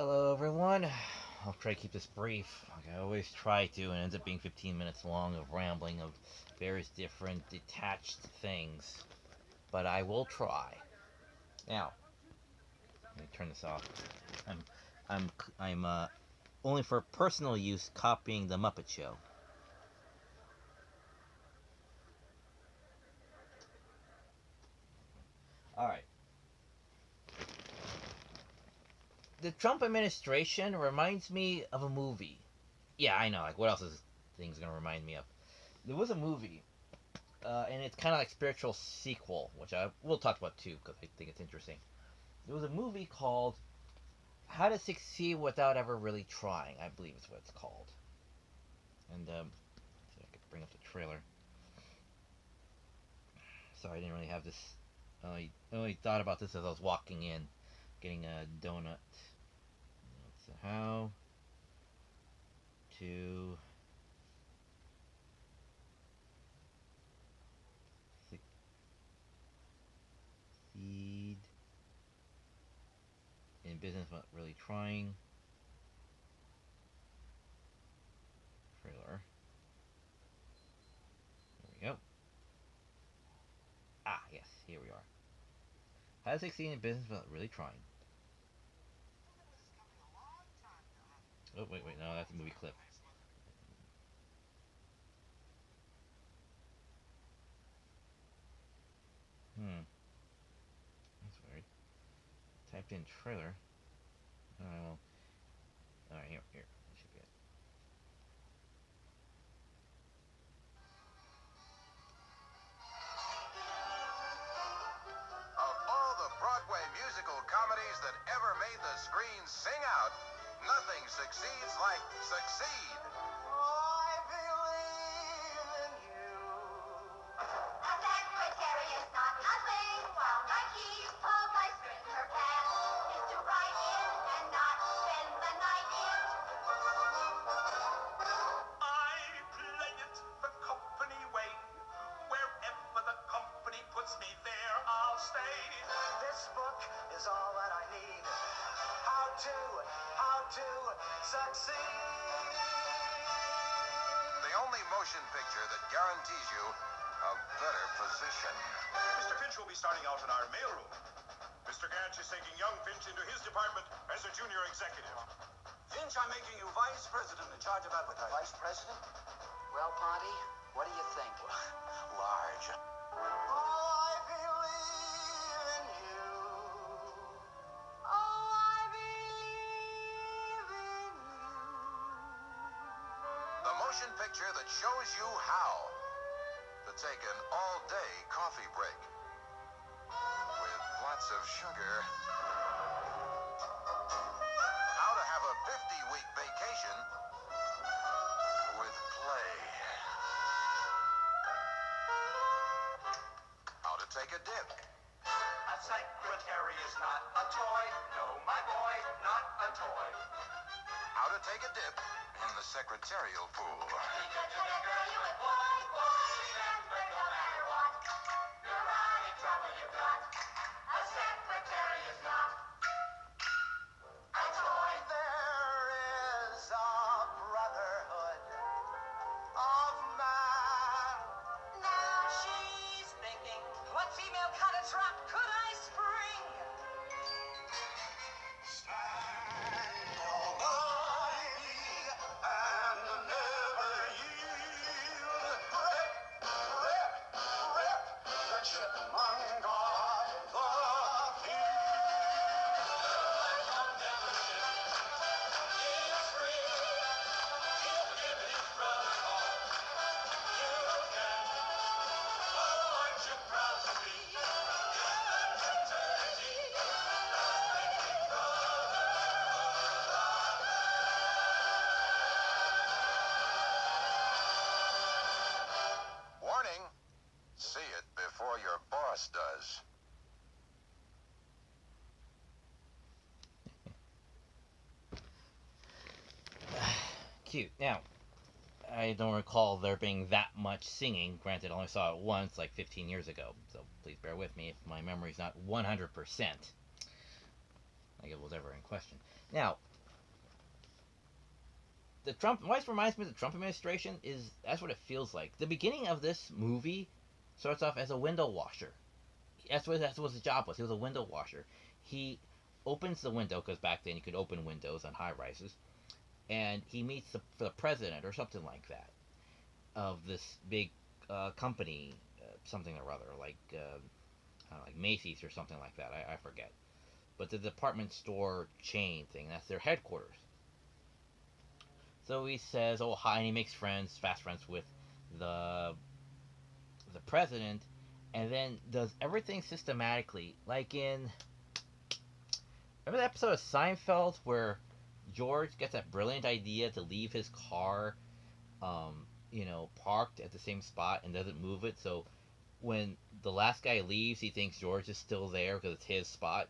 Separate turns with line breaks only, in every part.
Hello, everyone. I'll try to keep this brief, like I always try to, and it ends up being 15 minutes long of rambling of various different detached things. But I will try. Now, let me turn this off. I'm, I'm only for personal use copying the Muppet Show. All right. The Trump administration reminds me of a movie. Yeah, I know. Like, what else is things gonna remind me of? There was a movie and it's kind of like spiritual sequel, which I will talk about too because I think it's interesting. There was a movie called "How to Succeed Without Ever Really Trying," I believe is what it's called. And see if I could bring up the trailer. Sorry, I didn't really have this. I only thought about this as I was walking in, getting a donut. So how to succeed in business without really trying. Trailer. There we go. Ah, yes, here we are. How to succeed in business without really trying. Oh, wait, no, that's a movie clip. Hmm, that's weird. Typed in trailer. Oh, alright, here. That should be it.
Of all the Broadway musical comedies that ever made the screen sing out, nothing succeeds like Succeed. I believe in you.
A secretary is not a thing while Nike pulls my strings. Her task is to write in and not spend the night in.
I play it the company way. Wherever the company puts me, there I'll stay. This book is all that I need. How to succeed. The only motion picture that guarantees you a better position. Mr. Finch will be starting out in our mailroom. Mr. Gantz is taking young Finch into his department as a junior executive. Finch, I'm making you vice president in charge of advertising.
Vice President? Well, Ponty, what do you think?
Large. I believe in you. I believe in you. The motion picture that shows you how to take an all-day coffee break with lots of sugar. How to have a 50-week vacation with play. How to take a dip.
A secretary is not a toy. No, my boy, not a toy.
How to take a dip in the secretarial pool.
Because when a girl you with boys, remember no matter what, neurotic trouble you've got. A secretary is not a toy.
There is a brotherhood of man.
Now she's thinking, what female cottage rock could I spring?
Stand almighty and never yield. Rip, the chipmunk of the Warning, see it before your boss does.
Cute. Now, I don't recall there being that much singing. Granted, I only saw it once, like 15 years ago, so please bear with me if my memory's not 100%, like it was ever in question. Now, the Trump always reminds me of the Trump administration. Is that's what it feels like. The beginning of this movie starts off as a window washer. That's what his job was. He was a window washer. He opens the window because back then you could open windows on high rises, and he meets the president or something like that of this big company, something or other, like I don't know, like Macy's or something like that. I forget. But the department store chain thing, that's their headquarters. So he says, "Oh hi," and he makes friends, fast friends with the the president, and then does everything systematically, like in remember the episode of Seinfeld where George gets that brilliant idea to leave his car, parked at the same spot and doesn't move it. So when the last guy leaves, he thinks George is still there because it's his spot.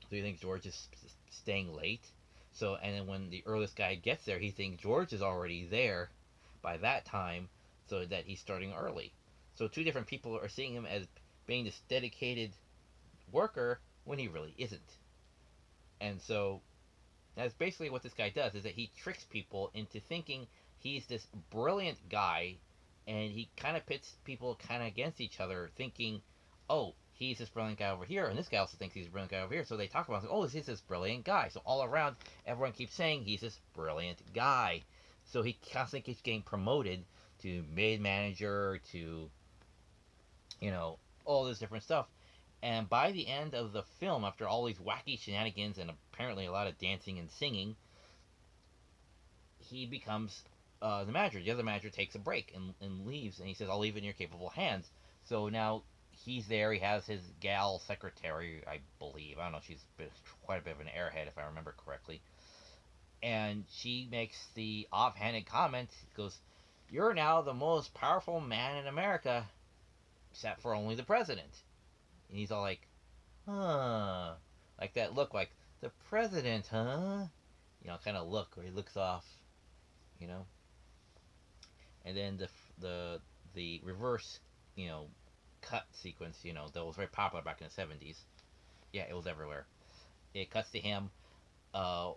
So he thinks George is staying late. So and then when the earliest guy gets there, he thinks George is already there by that time, so that he's starting early. So two different people are seeing him as being this dedicated worker when he really isn't. And so that's basically what this guy does, is that he tricks people into thinking he's this brilliant guy, and he kind of pits people kind of against each other, thinking, oh, he's this brilliant guy over here, and this guy also thinks he's a brilliant guy over here. So they talk about, oh, he's this brilliant guy. So all around, everyone keeps saying he's this brilliant guy. So he constantly keeps getting promoted to mid manager to, all this different stuff. And by the end of the film, after all these wacky shenanigans and apparently a lot of dancing and singing, he becomes the manager. The other manager takes a break and leaves, and he says, "I'll leave it in your capable hands." So now he's there. He has his gal secretary, I believe. I don't know. She's quite a bit of an airhead, if I remember correctly. And she makes the offhanded comment, goes, "You're now the most powerful man in America, except for only the president." And he's all like, huh. Like that look, like, the president, huh? Kind of look where he looks off, you know? And then the reverse, you know, cut sequence, that was very popular back in the 70s. Yeah, it was everywhere. It cuts to him uh,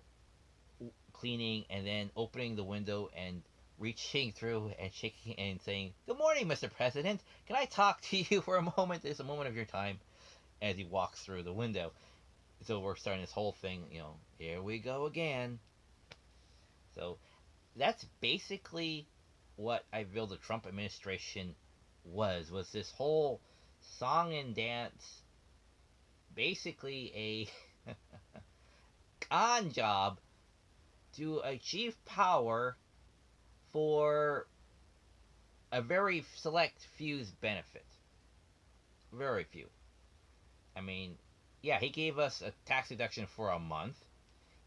cleaning and then opening the window and reaching through and shaking and saying, "Good morning, Mr. President. Can I talk to you for a moment? There's a moment of your time," as he walks through the window. So we're starting this whole thing, here we go again. So that's basically what I feel the Trump administration was this whole song and dance, basically a con job to achieve power for a very select few's benefit. Very few. I mean, yeah, he gave us a tax deduction for a month.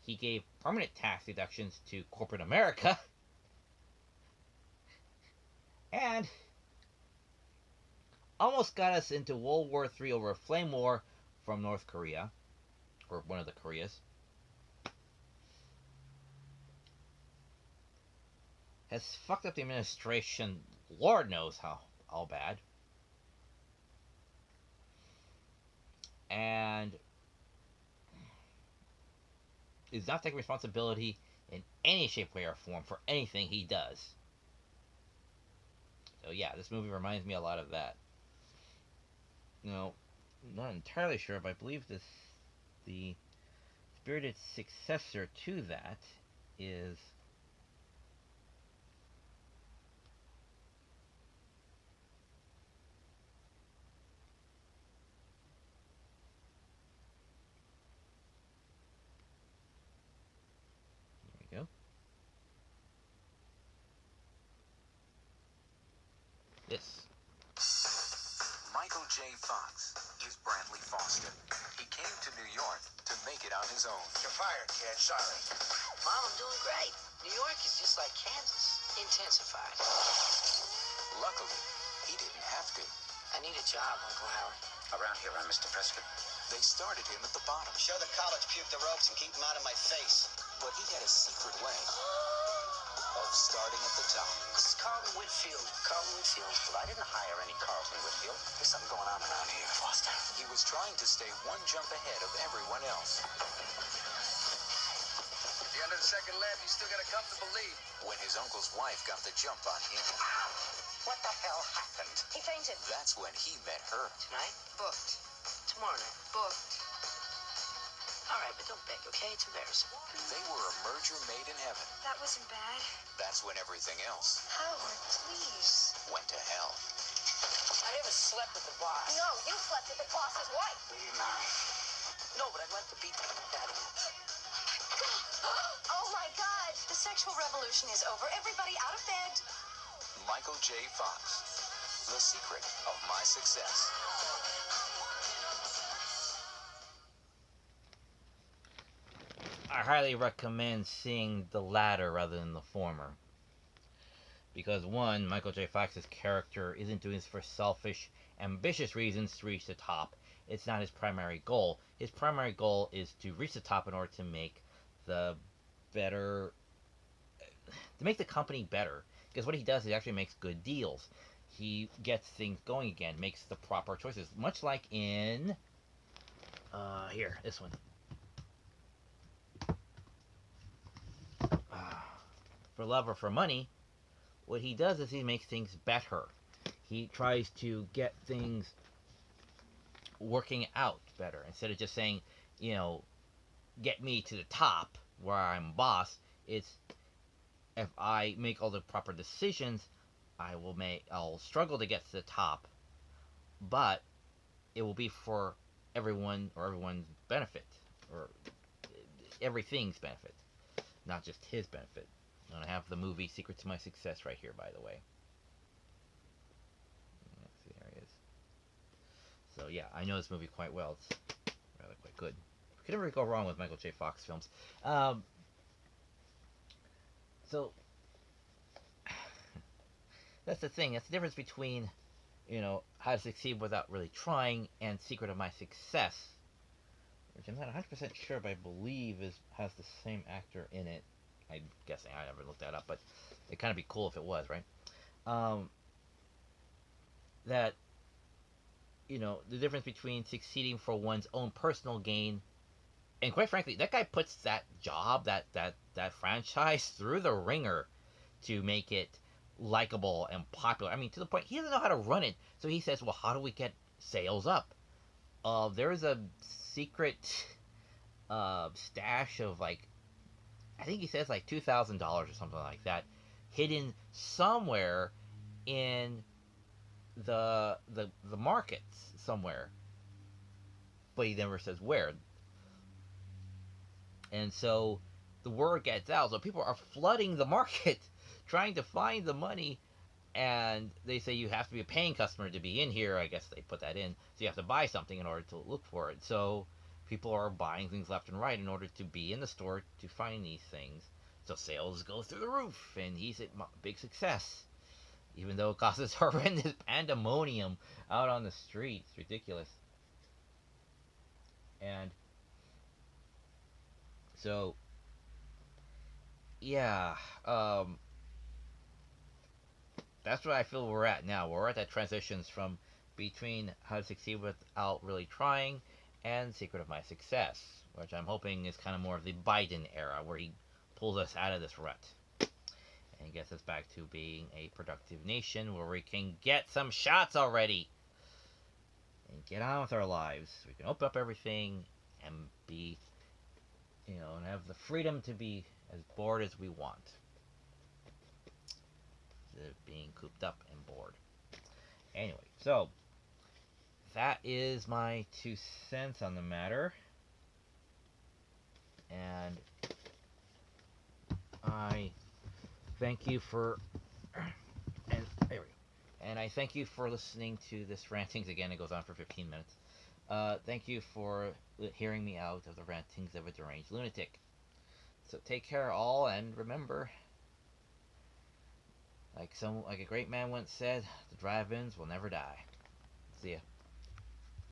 He gave permanent tax deductions to corporate America. And almost got us into World War III over a flame war from North Korea, or one of the Koreas. Has fucked up the administration, Lord knows how bad. And is not taking responsibility in any shape, way, or form for anything he does. So yeah, this movie reminds me a lot of that. I'm not entirely sure, but I believe the spirited successor to that is here we go. This.
Michael J. Fox is Brantley Foster. He came to New York to make it on his own.
You're fired, kid. Sorry.
Mom, I'm doing great. New York is just like Kansas, intensified.
Luckily, he didn't have to.
I need a job, Uncle Howard.
Around here, I'm Mr. Prescott.
They started him at the bottom,
Show the college puke the ropes and keep them out of my face.
but he had a secret way of starting at the top.
This is Carlton Whitfield. Carlton Whitfield.
Well, I didn't hire any Carlton Whitfield. There's something going on around here, Foster.
He was trying to stay one jump ahead of everyone else.
At the end of the
second left, you still got a comfortable lead.
When his uncle's wife got the jump on him,
What the hell happened? He fainted.
that's when he met her.
Tonight? Booked. Tomorrow night? Booked. All right, but don't beg, okay? It's embarrassing.
They were a merger made in heaven.
That wasn't bad.
That's when everything else
Howard, please.
went to hell.
I never slept with the boss.
No, you slept with the boss's wife.
No, but I'd like to beat the fuck out of him.
Oh my God. The sexual revolution is over. Everybody out of bed.
Michael J. Fox, The Secret of My Success.
I highly recommend seeing the latter rather than the former. Because one, Michael J. Fox's character isn't doing this for selfish, ambitious reasons to reach the top. It's not his primary goal. His primary goal is to reach the top in order to make the better, to make the company better. Because what he does, he actually makes good deals. He gets things going again, makes the proper choices. Much like in, here, this one. For love or for money, what he does is he makes things better. He tries to get things working out better instead of just saying, you know, get me to the top where I'm boss. It's if I make all the proper decisions, I'll struggle to get to the top, but it will be for everyone or everyone's benefit or everything's benefit, not just his benefit. And I have the movie Secret to My Success right here, by the way. Let's see, there he is. So yeah, I know this movie quite well. It's rather quite good. You can never go wrong with Michael J. Fox films. So that's the thing. That's the difference between, you know, How to Succeed Without Really Trying and Secret of My Success, which I'm not 100% sure, but I believe has the same actor in it. I'm guessing. I never looked that up, but it'd kind of be cool if it was, right? That, you know, the difference between succeeding for one's own personal gain, and quite frankly, that guy puts that job, that franchise through the ringer to make it likable and popular. I mean, to the point he doesn't know how to run it, so he says, "Well, how do we get sales up?" There's a secret stash of like, I think he says like $2,000 or something like that, hidden somewhere in the markets somewhere, but he never says where. And so the word gets out, so people are flooding the market trying to find the money, and they say you have to be a paying customer to be in here. I guess they put that in, so you have to buy something in order to look for it. So people are buying things left and right in order to be in the store to find these things. So sales go through the roof, and he's a big success, even though it causes horrendous pandemonium out on the streets. Ridiculous. And so, yeah, that's what I feel we're at now. We're at that transitions from between How to Succeed Without Really Trying and Secret of My Success, which I'm hoping is kind of more of the Biden era, where he pulls us out of this rut and gets us back to being a productive nation where we can get some shots already and get on with our lives. We can open up everything and be, you know, and have the freedom to be as bored as we want, instead of being cooped up and bored. Anyway, so that is my 2 cents on the matter, and I thank you for, and there we go. And I thank you for listening to this rantings. Again, it goes on for 15 minutes. Thank you for hearing me out of the rantings of a deranged lunatic. So take care, all, and remember, like a great man once said, the drive-ins will never die. See ya.